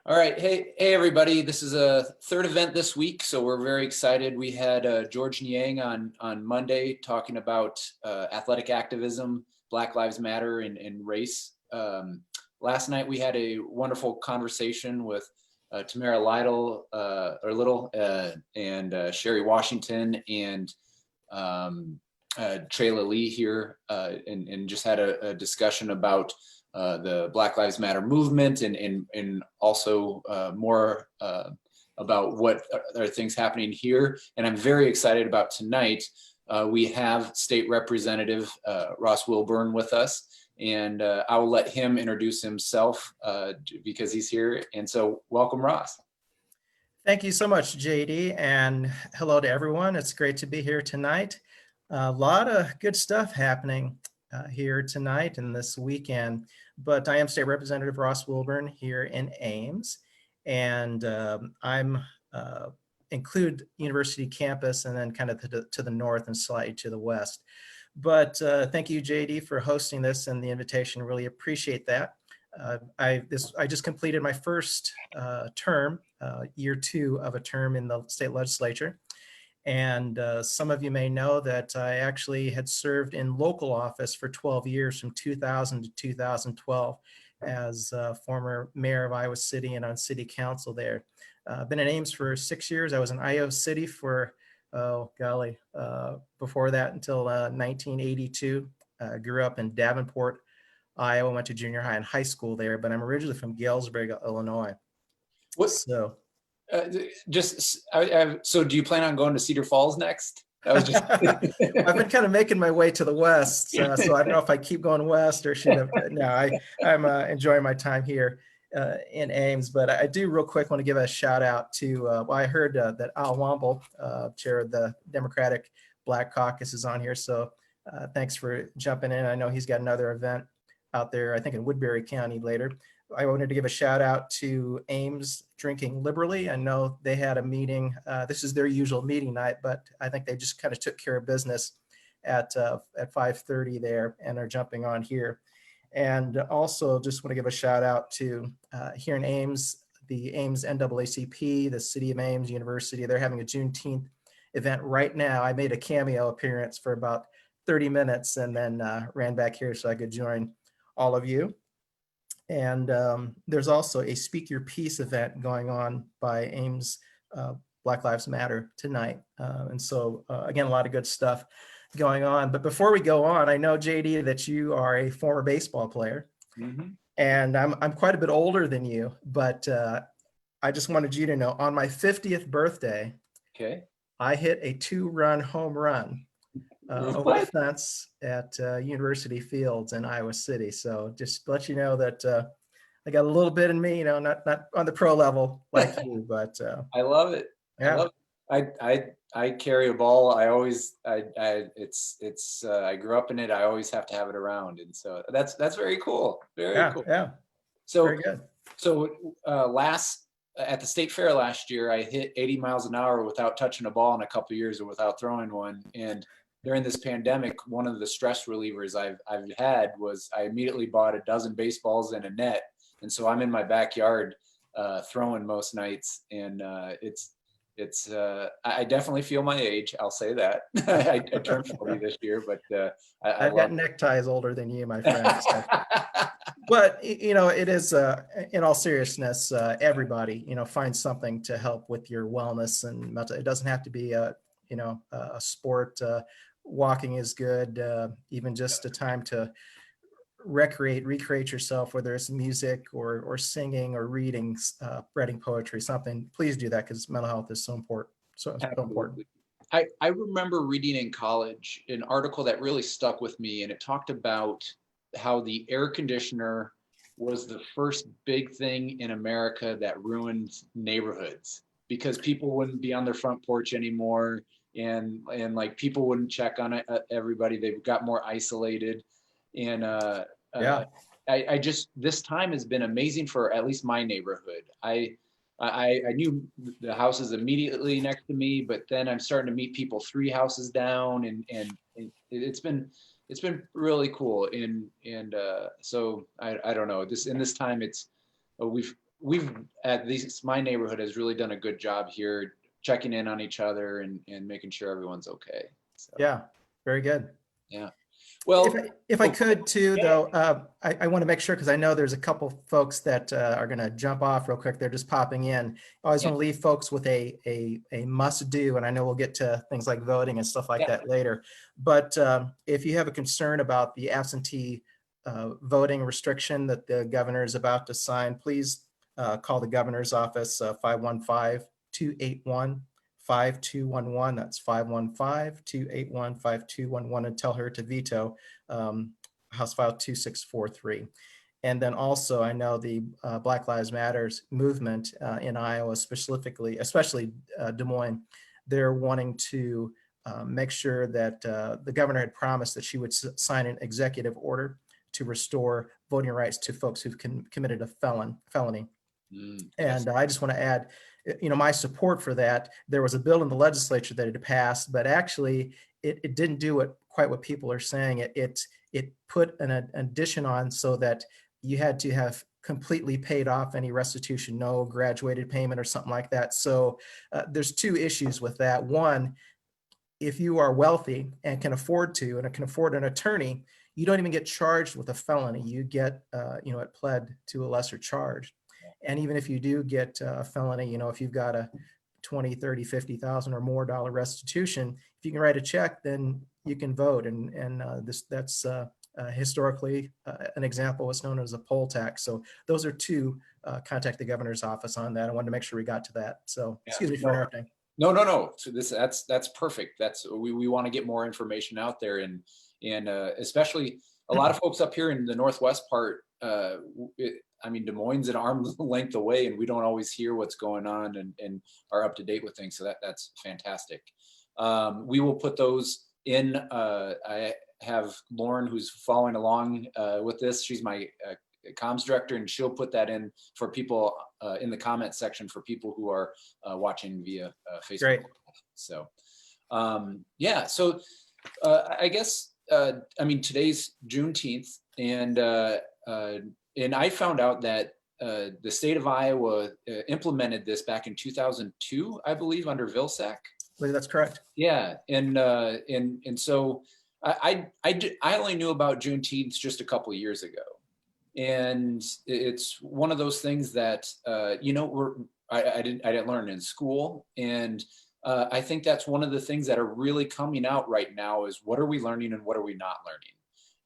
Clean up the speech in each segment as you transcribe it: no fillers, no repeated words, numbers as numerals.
All right. Hey, everybody. This is a third event this week, so we're very excited. We had George Niang on Monday talking about athletic activism, Black Lives Matter, and race. Last night we had a wonderful conversation with Tamara Little and Sherry Washington and Trayla Lee here, and just had a discussion about the Black Lives Matter movement and also more about what are things happening here. And I'm very excited about tonight. We have State Representative Ross Wilburn with us, and I will let him introduce himself because he's here. And so welcome, Ross. Thank you so much, JD, and hello to everyone. It's great to be here tonight. A lot of good stuff happening here tonight and this weekend, but I am State Representative Ross Wilburn here in Ames, and I'm include University campus and then kind of to the north and slightly to the west. But thank you, JD, for hosting this and the invitation. Really appreciate that. I just completed my first term, year 2 of a term in the state legislature. And some of you may know that I actually had served in local office for 12 years from 2000 to 2012 as former mayor of Iowa City and on city council there. I've been in Ames for 6 years. I was in Iowa City for, before that until 1982. Grew up in Davenport, Iowa, went to junior high and high school there, but I'm originally from Galesburg, Illinois. So so do you plan on going to Cedar Falls next? That was just I've been kind of making my way to the west, so I don't know if I keep going west or should have. No, I'm enjoying my time here in Ames, but I do real quick want to give a shout out to, I heard that Al Womble, chair of the Democratic Black Caucus, is on here, so thanks for jumping in. I know he's got another event out there, I think in Woodbury County later. I wanted to give a shout out to Ames Drinking Liberally. I know they had a meeting. This is their usual meeting night, but I think they just kind of took care of business at 5:30 there and are jumping on here. And also just want to give a shout out to here in Ames, the Ames NAACP, the City of Ames University. They're having a Juneteenth event right now. I made a cameo appearance for about 30 minutes and then ran back here so I could join all of you. And there's also a Speak Your Piece event going on by Ames Black Lives Matter tonight. And so, again, a lot of good stuff going on. But before we go on, I know, JD, that you are a former baseball player. Mm-hmm. And I'm quite a bit older than you, but I just wanted you to know, on my 50th birthday, okay, I hit a 2-run home run over the fence at University Fields in Iowa City. So just to let you know that I got a little bit in me, not on the pro level like you, but I love it. Yeah. I love it. I carry a ball. I always, I grew up in it. I always have to have it around. And so that's very cool. Very cool. Yeah. So very good. So at the state fair last year, I hit 80 miles an hour without touching a ball in a couple of years or without throwing one. And during this pandemic, one of the stress relievers I've had was I immediately bought a dozen baseballs and a net. And so I'm in my backyard throwing most nights. And I definitely feel my age. I'll say that. I turned 40 this year, but I've got neckties older than you, my friend. So. But, it is, in all seriousness, everybody, find something to help with your wellness and mental. It doesn't have to be a sport. Walking is good, even just a time to recreate yourself, whether it's music or singing or reading, writing poetry, something. Please do that because mental health is so important. So important. I remember reading in college an article that really stuck with me, and it talked about how the air conditioner was the first big thing in America that ruined neighborhoods because people wouldn't be on their front porch anymore. And like people wouldn't check on everybody. They got more isolated. And I just, this time has been amazing for at least my neighborhood. I knew the houses immediately next to me, but then I'm starting to meet people 3 houses down, and it's been really cool. And so I don't know, in this time it's we've, at least my neighborhood has really done a good job here checking in on each other and making sure everyone's okay. So, Yeah, very good. yeah. If Well, if I could too, though, I want to make sure because I know there's a couple folks that are going to jump off real quick. They're just popping in. I always yeah, want to leave folks with a must do, and I know we'll get to things like voting and stuff like yeah, that later. But if you have a concern about the absentee voting restriction that the governor is about to sign, please call the governor's office 515-281. 5211. That's 515-281-5211, and tell her to veto House File 2643. And then also, I know the Black Lives Matters movement in Iowa, specifically, especially Des Moines, they're wanting to make sure that the governor had promised that she would sign an executive order to restore voting rights to folks who've committed a felony. yes, And I just want to add, my support for that. There was a bill in the legislature that had passed, but actually it didn't do quite what people are saying. It put an addition on so that you had to have completely paid off any restitution, no graduated payment or something like that. So there's two issues with that. One, if you are wealthy and can afford an attorney, you don't even get charged with a felony. You get, it pled to a lesser charge. And even if you do get a felony, if you've got a 20, 30, 50,000 or more dollar restitution, if you can write a check, then you can vote. And that's historically an example. What's known as a poll tax. So those are two. Contact the governor's office on that. I wanted to make sure we got to that. So yeah. excuse me for interrupting. No. So that's perfect. We want to get more information out there, and especially a lot of folks up here in the northwest part. Des Moines an arm's length away, and we don't always hear what's going on and are up to date with things. So that's fantastic. We will put those in. I have Lauren, who's following along with this. She's my comms director, and she'll put that in for people in the comment section for people who are watching via Facebook. Great. So, yeah. So I guess today's Juneteenth, and I found out that the state of Iowa implemented this back in 2002, I believe, under Vilsack. I believe that's correct. Yeah, and so I only knew about Juneteenth just a couple of years ago. And it's one of those things that I didn't learn in school, and I think that's one of the things that are really coming out right now is what are we learning and what are we not learning,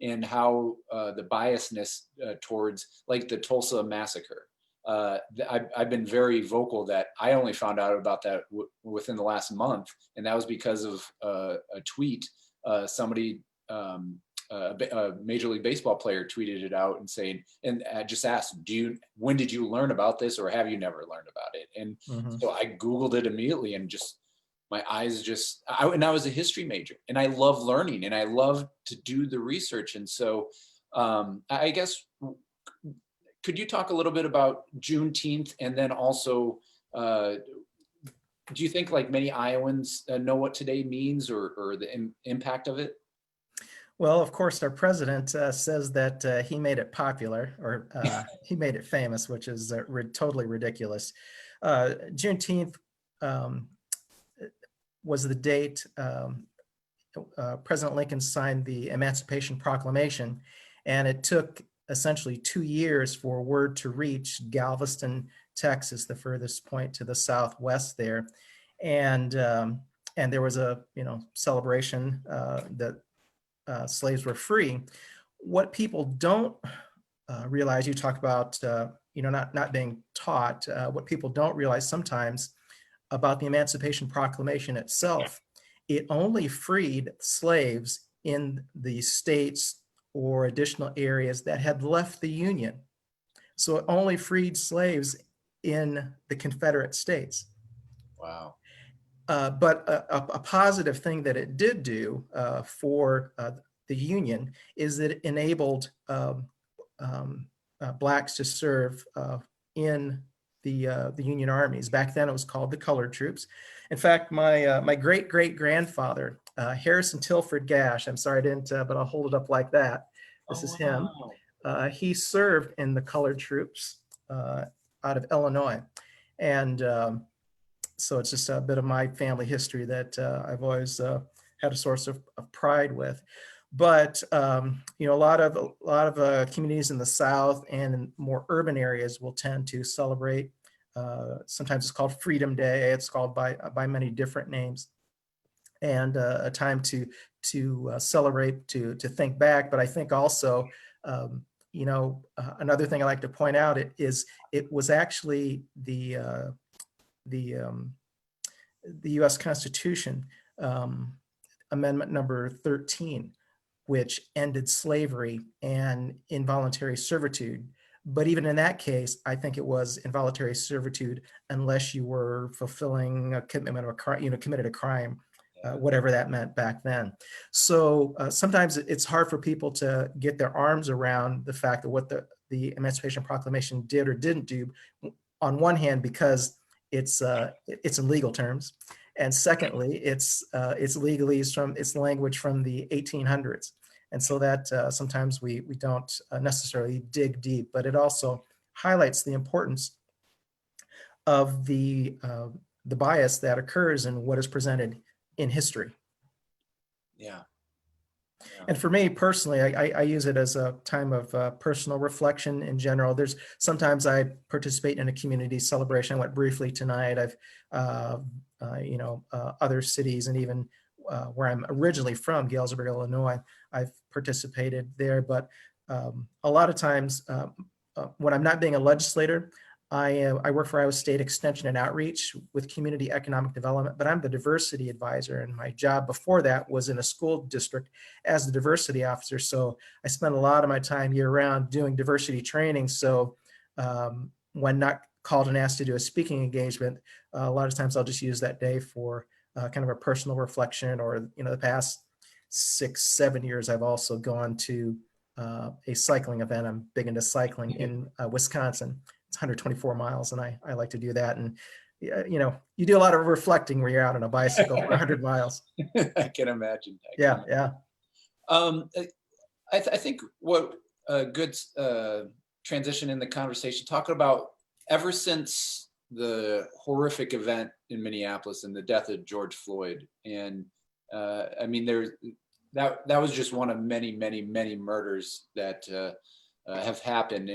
and how the biasness towards like the Tulsa massacre. I've been very vocal that I only found out about that within the last month, and that was because of a tweet. Somebody. A Major League Baseball player tweeted it out and saying, and I just asked, when did you learn about this, or have you never learned about it? And so I Googled it immediately, and just my eyes and I was a history major, and I love learning, and I love to do the research. And so I guess, could you talk a little bit about Juneteenth, and then also, do you think like many Iowans know what today means, or the impact of it? Well, of course, our president says that he made it popular, or he made it famous, which is totally ridiculous. Juneteenth was the date President Lincoln signed the Emancipation Proclamation, and it took essentially 2 years for word to reach Galveston, Texas, the furthest point to the southwest there. And there was a celebration that slaves were free. What people don't realize, you talk about not being taught, what people don't realize sometimes about the Emancipation Proclamation itself, it only freed slaves in the states or additional areas that had left the Union. So it only freed slaves in the Confederate States. Wow. But a positive thing that it did do for the Union is that it enabled Blacks to serve in the Union armies. Back then, it was called the colored troops. In fact, my great-great-grandfather, Harrison Tilford Gash, I'm sorry I didn't, but I'll hold it up like that. This is him. He served in the colored troops. out of Illinois. And so it's just a bit of my family history that I've always had a source of pride with. But a lot of communities in the South and in more urban areas will tend to celebrate. Sometimes it's called Freedom Day. It's called by many different names, and a time to celebrate, to think back. But I think also, another thing I like to point out is it was actually the U.S. Constitution, Amendment number 13, which ended slavery and involuntary servitude. But even in that case, I think it was involuntary servitude unless you were fulfilling a commitment of a crime, committed a crime, whatever that meant back then. So sometimes it's hard for people to get their arms around the fact that what the Emancipation Proclamation did or didn't do, on one hand, because it's in legal terms, and secondly, it's legalese from its language from the 1800s. And so that sometimes we don't necessarily dig deep, but it also highlights the importance of the bias that occurs in what is presented in history. Yeah. And for me personally, I use it as a time of personal reflection in general. There's sometimes I participate in a community celebration. I went briefly tonight. I've, other cities, and even where I'm originally from, Galesburg, Illinois, I've participated there. But a lot of times when I'm not being a legislator, I work for Iowa State Extension and Outreach with Community Economic Development, but I'm the diversity advisor, and my job before that was in a school district as the diversity officer. So I spend a lot of my time year-round doing diversity training. So when not called and asked to do a speaking engagement, a lot of times I'll just use that day for kind of a personal reflection. Or the past 6-7 years, I've also gone to a cycling event. I'm big into cycling in Wisconsin. It's 124 miles, and I like to do that. And you do a lot of reflecting where you're out on a bicycle for 100 miles. I can imagine. Yeah. I think what a good transition in the conversation, talking about ever since the horrific event in Minneapolis and the death of George Floyd. And that was just one of many, many, many murders that have happened.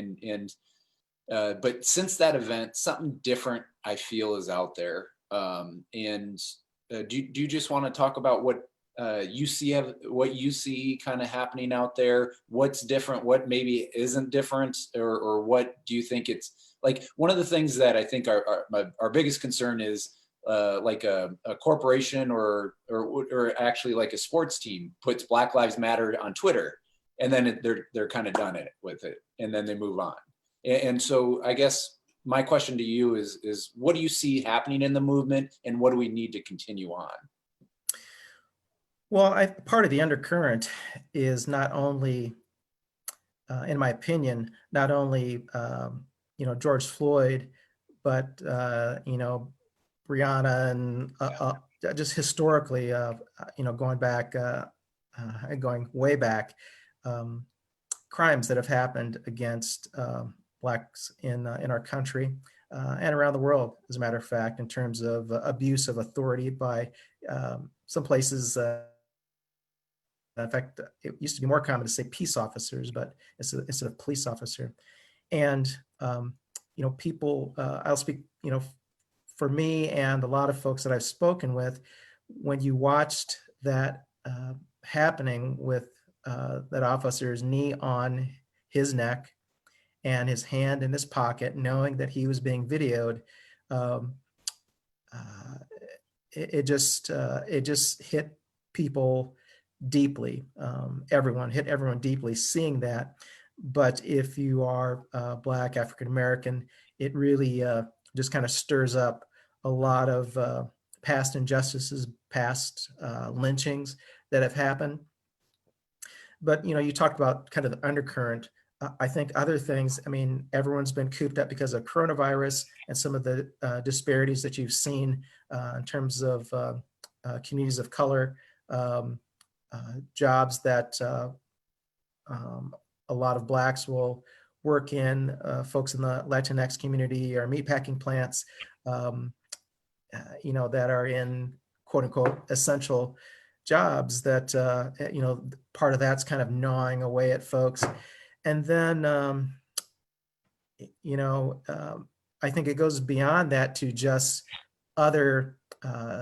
But since that event, something different I feel is out there. Do you just want to talk about what you see kind of happening out there? What's different? What maybe isn't different? Or what do you think it's like? One of the things that I think our biggest concern is like a corporation or actually like a sports team puts Black Lives Matter on Twitter, and then they're kind of done with it, and then they move on. And so I guess my question to you is what do you see happening in the movement, and what do we need to continue on? Well, part of the undercurrent is not only, in my opinion, not only George Floyd, but Breonna, and just historically, going back, going way back, crimes that have happened against Blacks in our country and around the world, as a matter of fact, in terms of abuse of authority by some places. In fact, it used to be more common to say peace officers, but instead of police officer. And people, I'll speak, for me and a lot of folks that I've spoken with, when you watched that happening with that officer's knee on his neck and his hand in his pocket, knowing that he was being videoed, it just hit people deeply. Hit everyone deeply seeing that. But if you are Black, African American, it really just kind of stirs up a lot of past injustices, past lynchings that have happened. But you talked about kind of the undercurrent. I think other things, everyone's been cooped up because of coronavirus and some of the disparities that you've seen in terms of communities of color, jobs that a lot of Blacks will work in, folks in the Latinx community or meatpacking plants, um, that are in quote unquote essential jobs that, part of that's kind of gnawing away at folks. And then, I think it goes beyond that to just other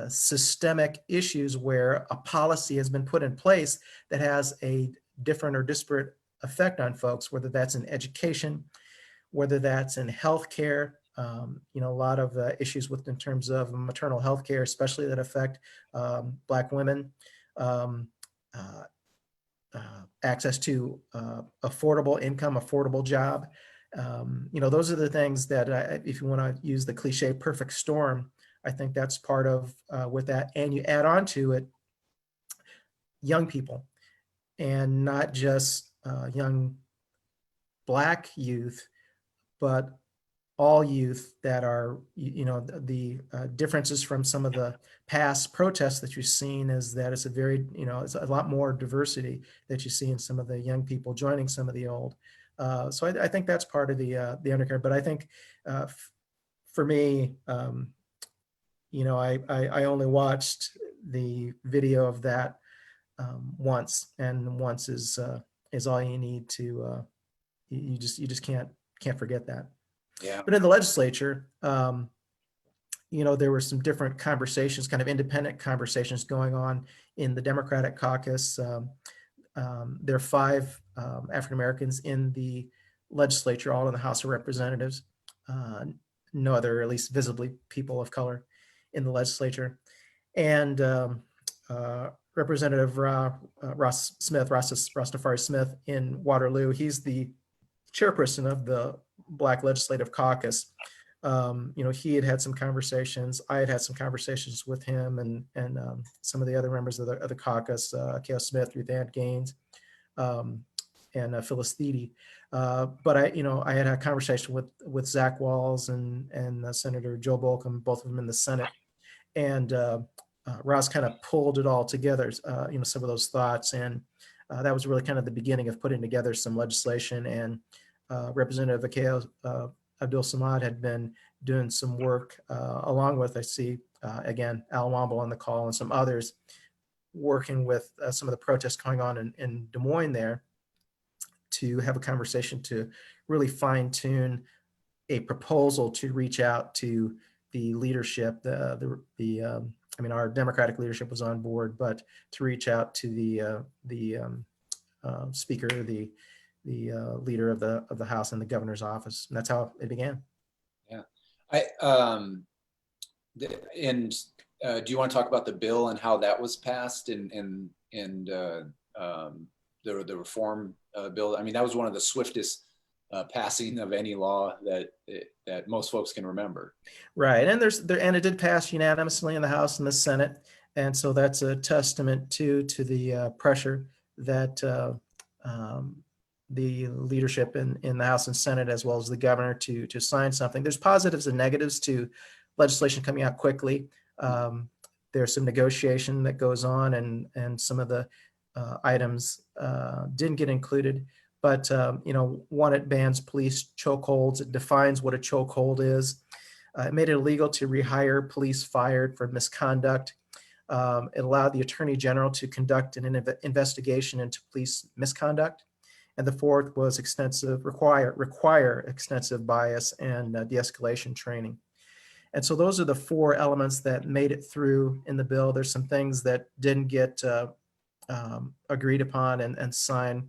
systemic issues where a policy has been put in place that has a different or disparate effect on folks, whether that's in education, whether that's in healthcare. A lot of issues in terms of maternal health care, especially that affect Black women. Um, uh, Access to affordable income, affordable job. Those are the things that, if you want to use the cliche perfect storm, I think that's part of with that. And you add on to it young people, and not just young Black youth, but all youth that are, the differences from some of the past protests that you've seen is that it's it's a lot more diversity that you see in some of the young people joining some of the old. So I think that's part of the undercurrent. But I think for me, I only watched the video of that once, and once is all you need to. You just can't forget that. Yeah. But in the legislature, there were some different conversations, kind of independent conversations going on in the Democratic caucus. There are 5 African Americans in the legislature, all in the House of Representatives. No other, at least visibly, people of color in the legislature. And Representative Ross Rastafari Smith in Waterloo, he's the chairperson of the Black Legislative Caucus. He had some conversations. I had some conversations with him and some of the other members of the caucus, K.O. Smith, Ruth Ann Gaines, and Phyllis Thiede. But I had a conversation with Zach Walls and Senator Joe Bolcom, both of them in the Senate, and Ross kind of pulled it all together. Some of those thoughts, and that was really kind of the beginning of putting together some legislation. And Representative Akeo Abdul Samad had been doing some work along with, I see, again, Al Womble on the call and some others working with some of the protests going on in Des Moines there to have a conversation to really fine tune a proposal to reach out to the leadership. Our Democratic leadership was on board, but to reach out to the speaker, the leader of the House and the governor's office. And that's how it began. Yeah. Do you want to talk about the bill and how that was passed and the reform bill? I mean, that was one of the swiftest passing of any law that most folks can remember. Right, and it did pass unanimously in the House and the Senate, and so that's a testament to the pressure that the leadership in the House and Senate, as well as the governor, to sign something. There's positives and negatives to legislation coming out quickly. There's some negotiation that goes on, and some of the items didn't get included. But one, it bans police chokeholds. It defines what a chokehold is. It made it illegal to rehire police fired for misconduct. It allowed the Attorney General to conduct an investigation into police misconduct. And the fourth was require extensive bias and de-escalation training. And so those are the 4 elements that made it through in the bill. There's some things that didn't get agreed upon and signed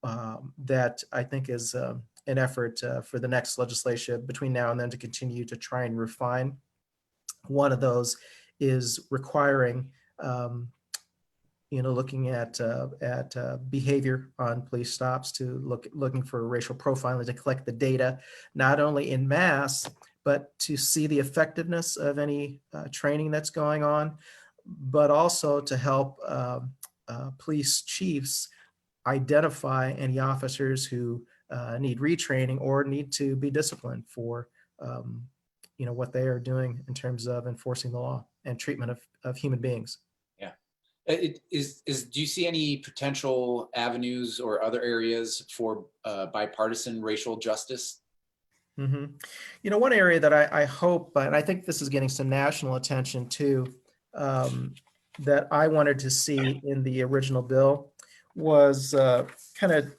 that I think is an effort for the next legislation between now and then to continue to try and refine. One of those is requiring, looking at behavior on police stops, to looking for racial profiling, to collect the data, not only in mass, but to see the effectiveness of any training that's going on, but also to help police chiefs identify any officers who need retraining or need to be disciplined for what they are doing in terms of enforcing the law and treatment of human beings. Yeah. Do you see any potential avenues or other areas for bipartisan racial justice? hmm One area that I hope, and I think this is getting some national attention too, um, that I wanted to see in the original bill was kind of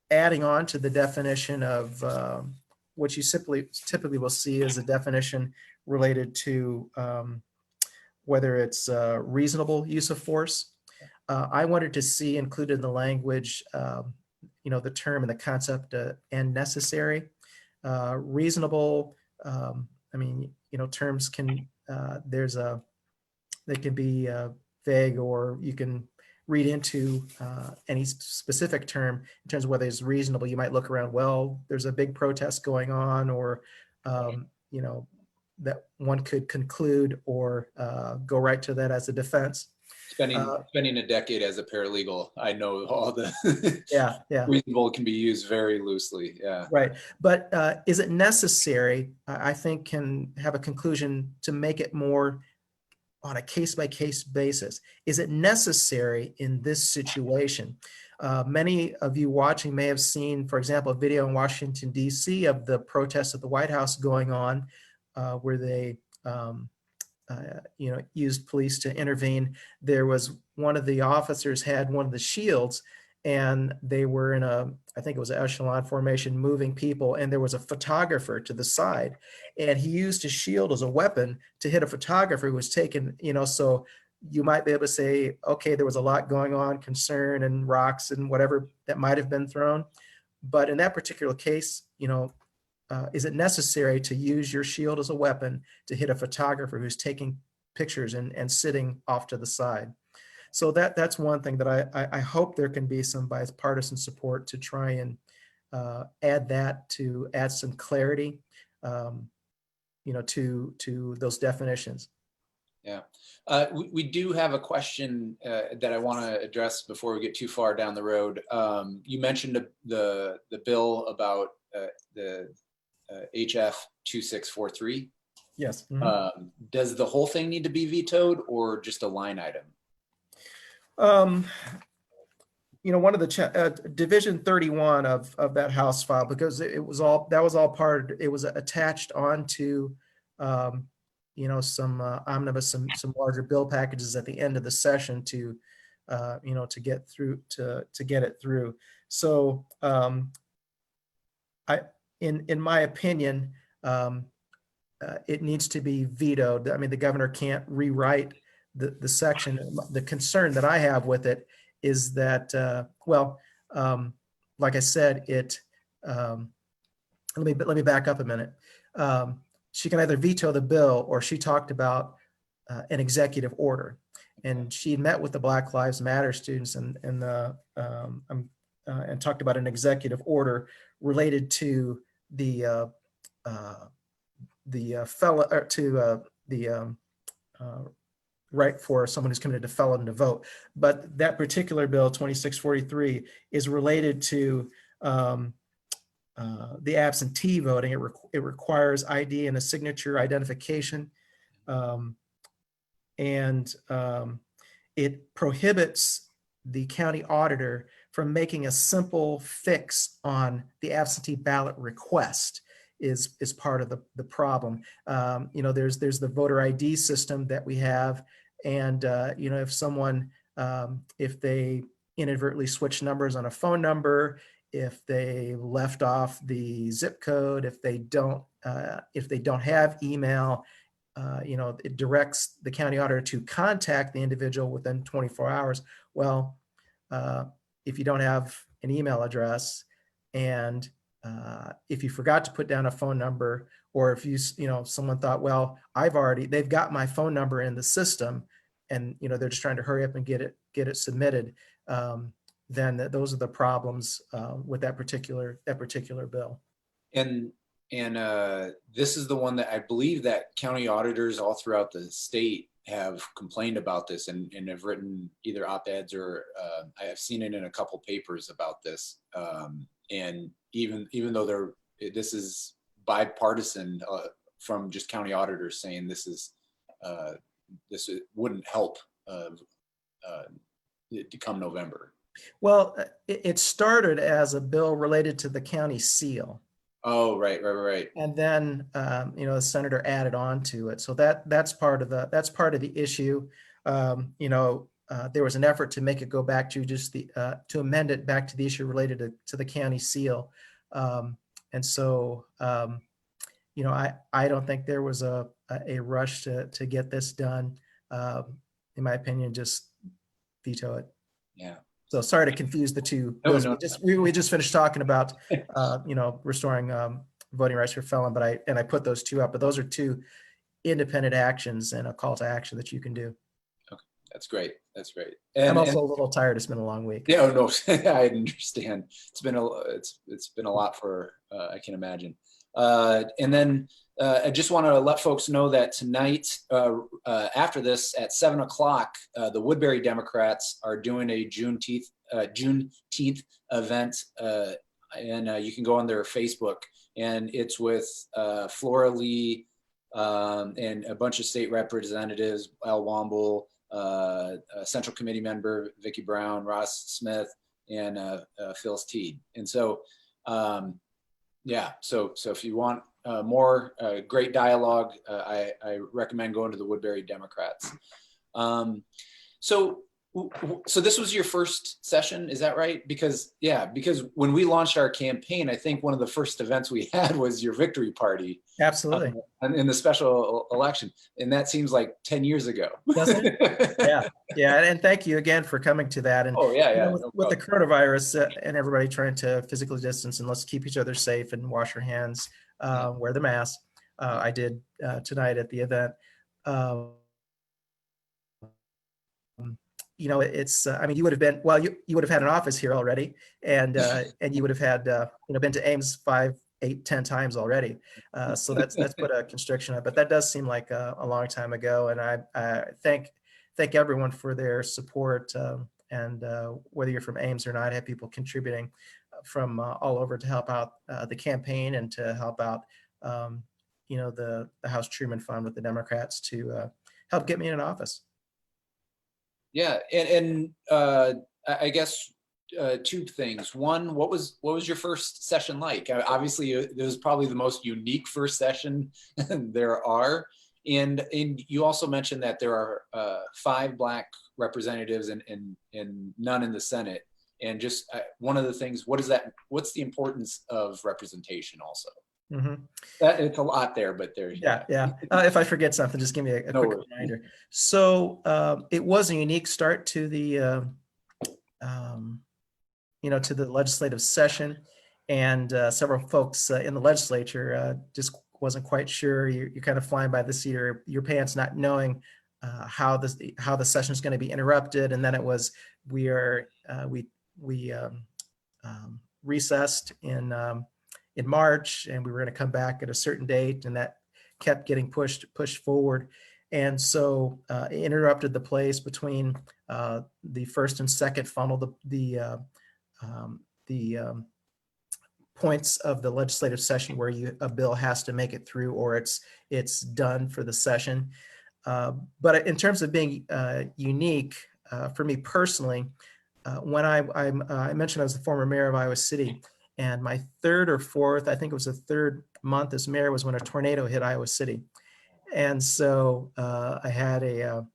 adding on to the definition of what you typically will see as a definition related to whether it's reasonable use of force. I wanted to see included in the language, the term and the concept and necessary. Reasonable, I mean, terms can, they can be vague, or you can read into any specific term in terms of whether it's reasonable. You might look around, well, there's a big protest going on, or, that one could conclude or go right to that as a defense. Spending a decade as a paralegal, I know all the Yeah, yeah. reasonable can be used very loosely. Yeah. Right. But is it necessary? I think can have a conclusion to make it more on a case-by-case basis. Is it necessary in this situation? Many of you watching may have seen, for example, a video in Washington, D.C. of the protests at the White House going on, where they used police to intervene. There was one of the officers had one of the shields, and they were in I think it was an echelon formation, moving people, and there was a photographer to the side, and he used his shield as a weapon to hit a photographer who was taken, so you might be able to say, okay, there was a lot going on, concern and rocks and whatever that might have been thrown. But in that particular case, is it necessary to use your shield as a weapon to hit a photographer who's taking pictures and sitting off to the side? So that's one thing that I hope there can be some bipartisan support to try and add some clarity, to those definitions. Yeah. We do have a question that I want to address before we get too far down the road. You mentioned the bill about the HF 2643. Yes. Does the whole thing need to be vetoed, or just a line item? One of the Division 31 of that House file, because that was all part. It was attached onto some omnibus, some larger bill packages at the end of the session to get it through. So in my opinion, it needs to be vetoed. I mean, the governor can't rewrite the section. The concern that I have with it is that, like I said, let me back up a minute. She can either veto the bill, or she talked about an executive order, and she met with the Black Lives Matter students and talked about an executive order related to the right for someone who's committed a felony to vote. But that particular bill, 2643, is related to the absentee voting. It requires ID and a signature identification, and it prohibits the county auditor from making a simple fix on the absentee ballot request. Is part of the problem. There's the voter ID system that we have, and if someone, if they inadvertently switch numbers on a phone number, if they left off the zip code, if they don't have email, it directs the county auditor to contact the individual within 24 hours. Well, if you don't have an email address, and if you forgot to put down a phone number, or if someone thought, well, they've got my phone number in the system, and they're just trying to hurry up and get it submitted, then those are the problems with that particular bill. And this is the one that I believe that county auditors all throughout the state have complained about this, and have written either op-eds, or I have seen it in a couple papers about this. And even though this is bipartisan, from just county auditors saying this wouldn't help to come November? Well, it started as a bill related to the county seal. Oh, right. And then, the senator added on to it. So that's part of the issue. There was an effort to make it go back to just to amend it back to the issue related to the county seal. And so, I don't think there was a rush to get this done. In my opinion, just veto it. Yeah. So sorry to confuse the two No, bills. no. We just finished talking about, restoring voting rights for felon, but I put those two up, but those are two independent actions and a call to action that you can do. Okay, that's great. I'm also a little tired. It's been a long week. Yeah, no, I understand. It's been a lot for I can imagine. And then I just want to let folks know that tonight, after this at 7 o'clock, the Woodbury Democrats are doing a Juneteenth event, and you can go on their Facebook, and it's with Flora Lee and a bunch of state representatives, Al Womble, Central Committee member Vicki Brown, Ross Smith, and Phil Steed. And so, so if you want more great dialogue, I recommend going to the Woodbury Democrats. So this was your first session, is that right? Because when we launched our campaign, I think one of the first events we had was your victory party. Absolutely. In the special election, and that seems like 10 years ago. Doesn't it? Yeah, and thank you again for coming to that. And with the coronavirus and everybody trying to physically distance, and let's keep each other safe and wash our hands, wear the mask. I did tonight at the event. It's you would have been, well, you would have had an office here already, and you would have had been to Ames 5, 8, 10 times already. So that's put a constriction on it, but that does seem like a long time ago. And I thank everyone for their support, and whether you're from Ames or not, I have people contributing from all over to help out the campaign and to help out the House Truman Fund with the Democrats to help get me in an office. Yeah, and I guess two things. One, what was your first session like? Obviously, it was probably the most unique first session there are. And you also mentioned that there are 5 Black representatives and none in the Senate. And just one of the things, what's the importance of representation also? Mm-hmm. It's a lot there, but there. Yeah. If I forget something, just give me a quick reminder. So it was a unique start to the to the legislative session, and several folks in the legislature just wasn't quite sure. You're kind of flying by the seat of your pants, not knowing how the session is going to be interrupted. And then it was we recessed in March, and we were going to come back at a certain date, and that kept getting pushed forward. And so it interrupted the place between the first and second funnel, the points of the legislative session where a bill has to make it through or it's done for the session. But in terms of being unique for me personally, when I mentioned I was the former mayor of Iowa City, and my third or fourth, I think it was the third month as mayor, was when a tornado hit Iowa City. And so I had a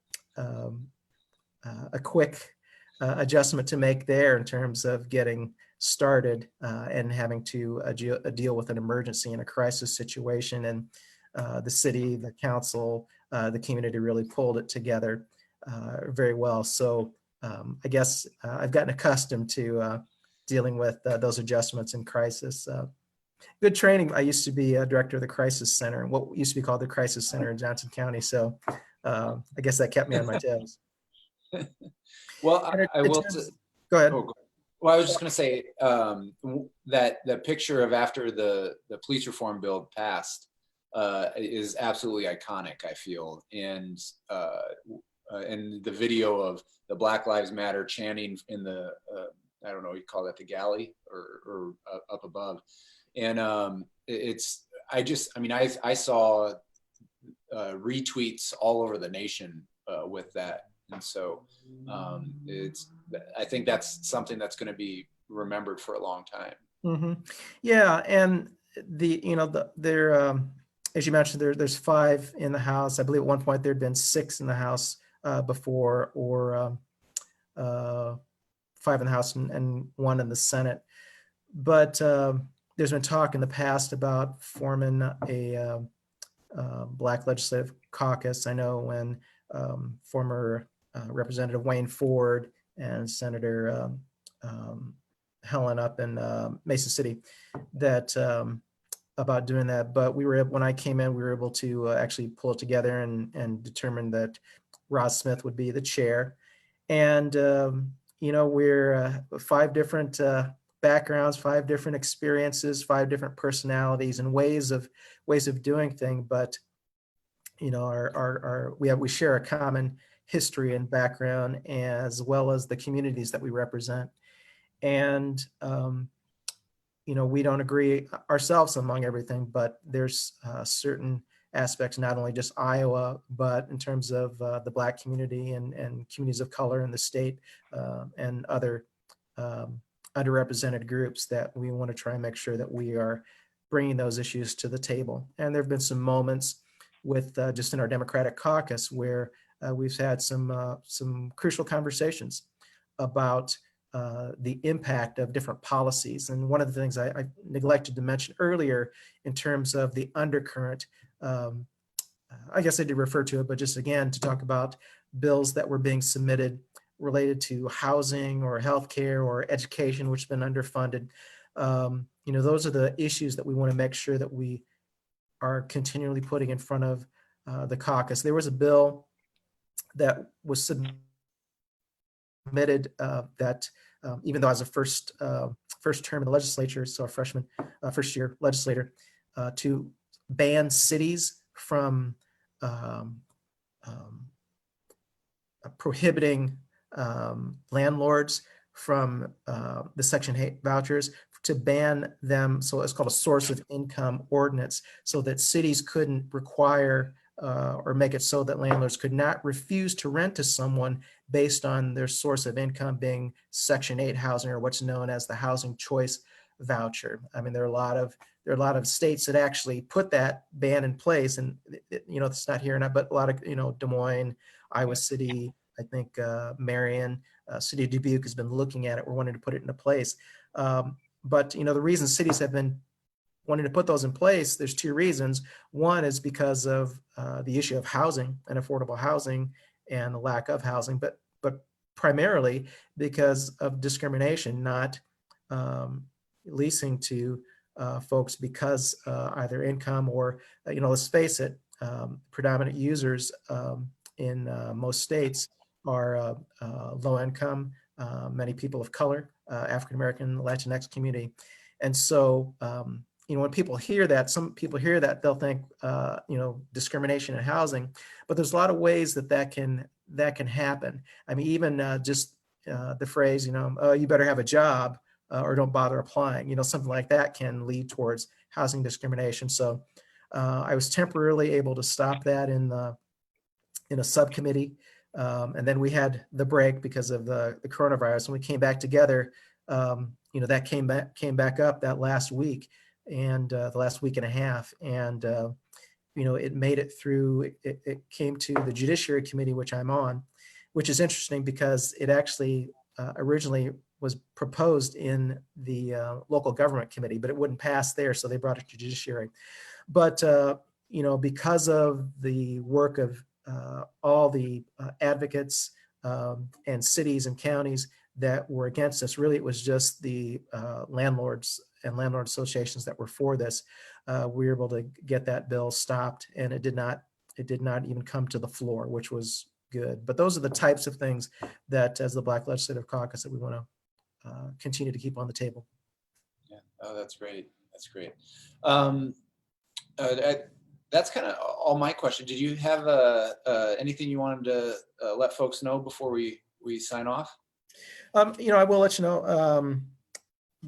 quick adjustment to make there in terms of getting started and having to deal with an emergency and a crisis situation. And the city, the council, the community really pulled it together very well. So I guess I've gotten accustomed to dealing with those adjustments in crisis. Good training. I used to be a director of the Crisis Center, what used to be called the Crisis Center in Johnson County. So I guess that kept me on my toes. Well, I will. Go ahead. Well, I was just going to say that the picture of after the police reform bill passed is absolutely iconic, I feel. And the video of the Black Lives Matter chanting in the, I don't know, you call that the galley or up above. And I saw retweets all over the nation with that And so I think that's something that's going to be remembered for a long time. Mm-hmm. Yeah, and as you mentioned, there's 5 in the House. I believe at one point there'd been 6 in the House before, or 5 in the House and 1 in the Senate. But there's been talk in the past about forming a Black Legislative Caucus. I know when former Representative Wayne Ford and Senator Helen up in Mesa City, that about doing that. But when I came in, we were able to actually pull it together and determine that Ross Smith would be the chair. And we're 5 different backgrounds, 5 different experiences, 5 different personalities and ways of doing things. But we share a common history and background, as well as the communities that we represent. And we don't agree ourselves among everything, but there's certain aspects, not only just Iowa, but in terms of the Black community and communities of color in the state, and other underrepresented groups, that we want to try and make sure that we are bringing those issues to the table. And there have been some moments with just in our Democratic caucus where we've had some crucial conversations about the impact of different policies. And one of the things I neglected to mention earlier in terms of the undercurrent, I guess I did refer to it, but just again, to talk about bills that were being submitted related to housing or healthcare or education, which have been underfunded. Those are the issues that we want to make sure that we are continually putting in front of the caucus. There was a bill that was submitted that even though I was a first term in the legislature, so a freshman, first year legislator, to ban cities from prohibiting landlords from the Section 8 vouchers, to ban them. So it's called a source of income ordinance, so that cities couldn't require or make it so that landlords could not refuse to rent to someone based on their source of income being Section 8 housing, or what's known as the housing choice voucher. I mean, there are a lot of states that actually put that ban in place, and it's not here, but a lot of Des Moines, Iowa City, I think Marion, City of Dubuque has been looking at it. We're wanting to put it into place. But the reason cities have been wanting to put those in place, there's 2 reasons. One is because of the issue of housing and affordable housing and the lack of housing, but primarily because of discrimination, not leasing to folks because either income or, let's face it, predominant users in most states are low income, many people of color, African-American, Latinx community. And so, when people hear that, some people hear that, they'll think, discrimination in housing, but there's a lot of ways that can happen. I mean, even just the phrase, you better have a job or don't bother applying, something like that can lead towards housing discrimination. So I was temporarily able to stop that in a subcommittee. And then we had the break because of the coronavirus. When we came back together, that came back up that last week, and the last week and a half. And, it made it through, it came to the Judiciary Committee, which I'm on, which is interesting because it actually originally was proposed in the local government committee, but it wouldn't pass there. So they brought it to Judiciary. But, because of the work of all the advocates and cities and counties that were against us, really it was just the landlords and landlord associations that were for this. We were able to get that bill stopped, and it did not even come to the floor, which was good. But those are the types of things that, as the Black Legislative Caucus, that we want to continue to keep on the table. Yeah. Oh, that's great. That's great. That's kind of all my questions. Did you have anything you wanted to let folks know before we sign off? I will let you know.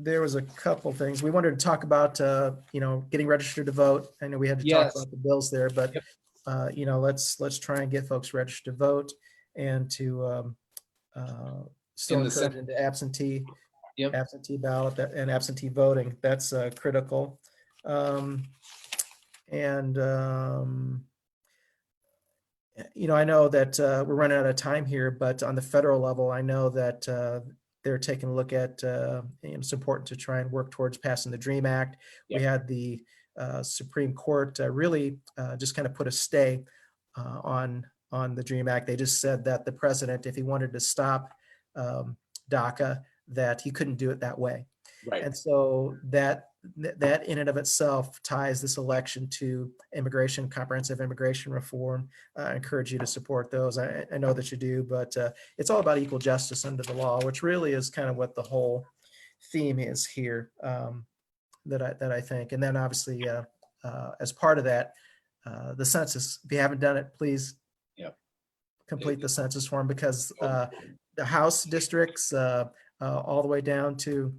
There was a couple things we wanted to talk about. Getting registered to vote. I know we had to talk about the bills there, but Yep. let's try and get folks registered to vote. and to still In the encourage into Yep. absentee ballot and absentee voting. That's critical. And I know that we're running out of time here, but on the federal level, I know that they're taking a look at, it's important to try and work towards passing the DREAM Act. Yep. We had the Supreme Court really just kind of put a stay on the DREAM Act. They just said that the president, if he wanted to stop DACA, that he couldn't do it that way. Right. And so that in and of itself ties this election to comprehensive immigration reform. I encourage you to support those. I know that you do, but it's all about equal justice under the law, which really is kind of what the whole theme is here, that I think. And then obviously, as part of that, the census, if you haven't done it, please complete the census form, because the House districts all the way down to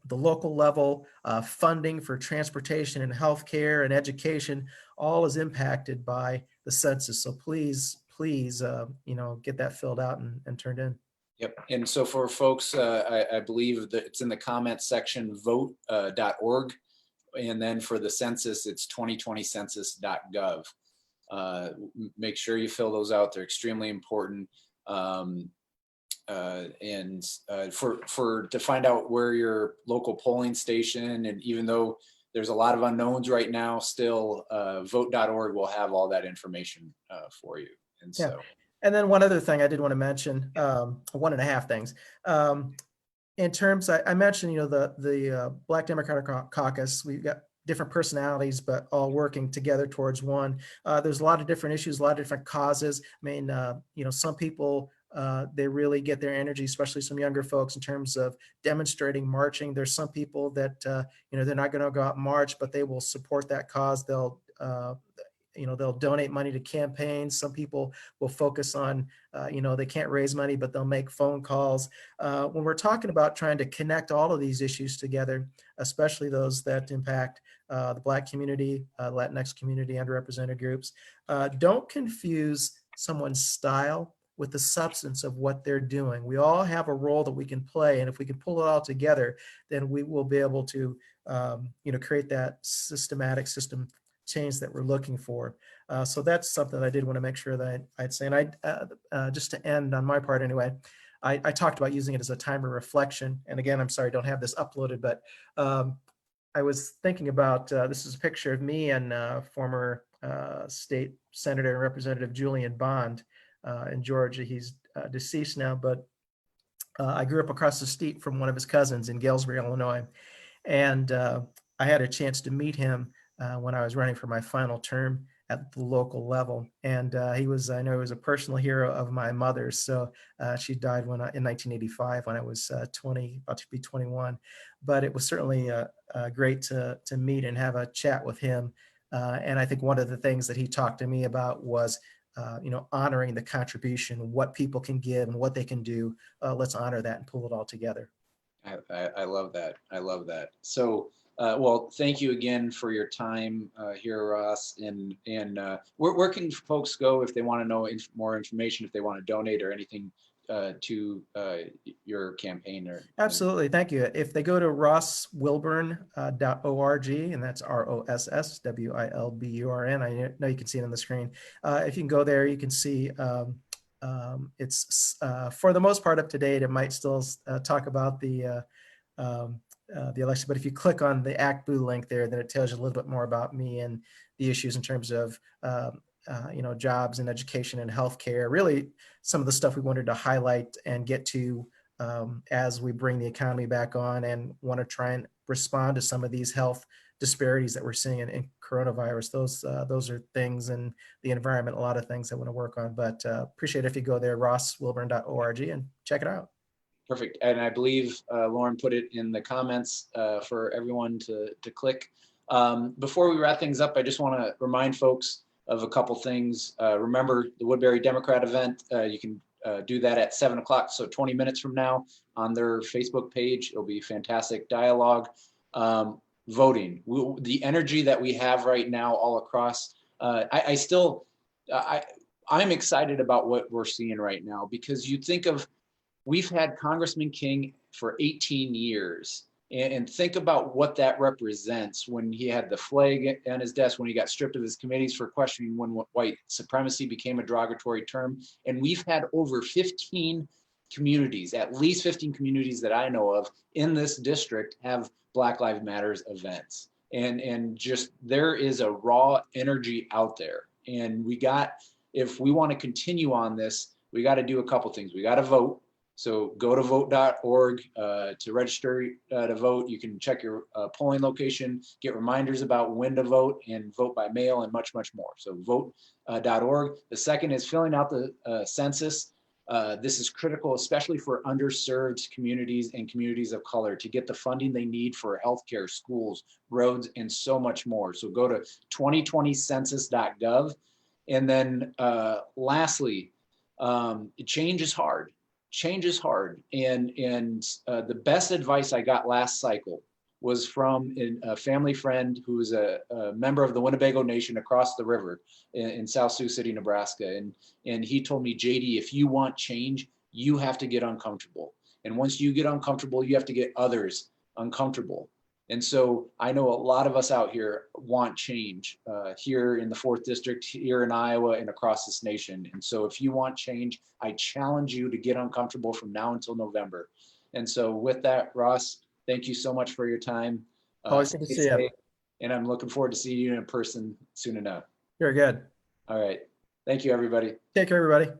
the local level, funding for transportation and healthcare and education, all is impacted by the census. So please, get that filled out and turned in. Yep. And so for folks, I believe that it's in the comments section, vote.org. And then for the census, it's 2020census.gov. Make sure you fill those out. They're extremely important. To find out where your local polling station, and even though there's a lot of unknowns right now, still vote.org will have all that information for you. And so, and then one other thing I did want to mention, one and a half things. In terms, I mentioned, the Black Democratic Caucus, we've got different personalities, but all working together towards one. There's a lot of different issues, a lot of different causes. I mean, some people, they really get their energy, especially some younger folks, in terms of demonstrating, marching. There's some people that, they're not going to go out and march, but they will support that cause. They'll donate money to campaigns. Some people will focus on, they can't raise money, but they'll make phone calls. When we're talking about trying to connect all of these issues together, especially those that impact the Black community, Latinx community, underrepresented groups, don't confuse someone's style with the substance of what they're doing. We all have a role that we can play, and if we can pull it all together, then we will be able to, create that systematic system change that we're looking for. So that's something that I did want to make sure that I'd say. And just to end on my part anyway, I talked about using it as a time of reflection. And again, I'm sorry I don't have this uploaded, but I was thinking about, this is a picture of me and former state senator and representative Julian Bond in Georgia. He's deceased now, but I grew up across the street from one of his cousins in Galesburg, Illinois. And I had a chance to meet him when I was running for my final term at the local level. And I know he was a personal hero of my mother's. So she died in 1985 when I was 20, about to be 21. But it was certainly great to meet and have a chat with him. And I think one of the things that he talked to me about was, honoring the contribution, what people can give and what they can do. Let's honor that and pull it all together. I love that. I love that. So, well, thank you again for your time here, Ross. And where can folks go if they want to know more information, if they want to donate or anything to your campaign? Absolutely. Thank you. If they go to rosswilburn.org, and that's ROSSWILBURN, I know you can see it on the screen. If you can go there, you can see it's for the most part up to date. It might still talk about the election, but if you click on the Act Blue link there, then it tells you a little bit more about me and the issues in terms of jobs and education and healthcare. Really, some of the stuff we wanted to highlight and get to as we bring the economy back on and want to try and respond to some of these health disparities that we're seeing in coronavirus. Those are things, and the environment, a lot of things I want to work on. But appreciate it if you go there, rosswilburn.org, and check it out. Perfect. And I believe Lauren put it in the comments for everyone to click. Before we wrap things up, I just want to remind folks of a couple things. Remember the Woodbury Democrat event. You can do that at 7 o'clock, so 20 minutes from now on their Facebook page. It'll be fantastic dialogue. Voting, the energy that we have right now all across. I'm excited about what we're seeing right now, because you think of, we've had Congressman King for 18 years. And think about what that represents when he had the flag on his desk, when he got stripped of his committees for questioning when white supremacy became a derogatory term. And we've had over 15 communities, at least 15 communities that I know of in this district, have Black Lives Matters events. And just, there is a raw energy out there. And if we want to continue on this, we got to do a couple things. We got to vote. So go to vote.org to register to vote. You can check your polling location, get reminders about when to vote, and vote by mail, and much, much more. So vote.org. The second is filling out the census. This is critical, especially for underserved communities and communities of color, to get the funding they need for healthcare, schools, roads, and so much more. So go to 2020census.gov. And then lastly, change is hard. Change is hard. And the best advice I got last cycle was from a family friend who is a member of the Winnebago Nation across the river in South Sioux City, Nebraska. And he told me, JD, if you want change, you have to get uncomfortable. And once you get uncomfortable, you have to get others uncomfortable. And so I know a lot of us out here want change here in the 4th District, here in Iowa, and across this nation. And so if you want change, I challenge you to get uncomfortable from now until November. And so with that, Ross, thank you so much for your time. Always good to see you. And I'm looking forward to seeing you in person soon enough. Very good. All right. Thank you, everybody. Take care, everybody.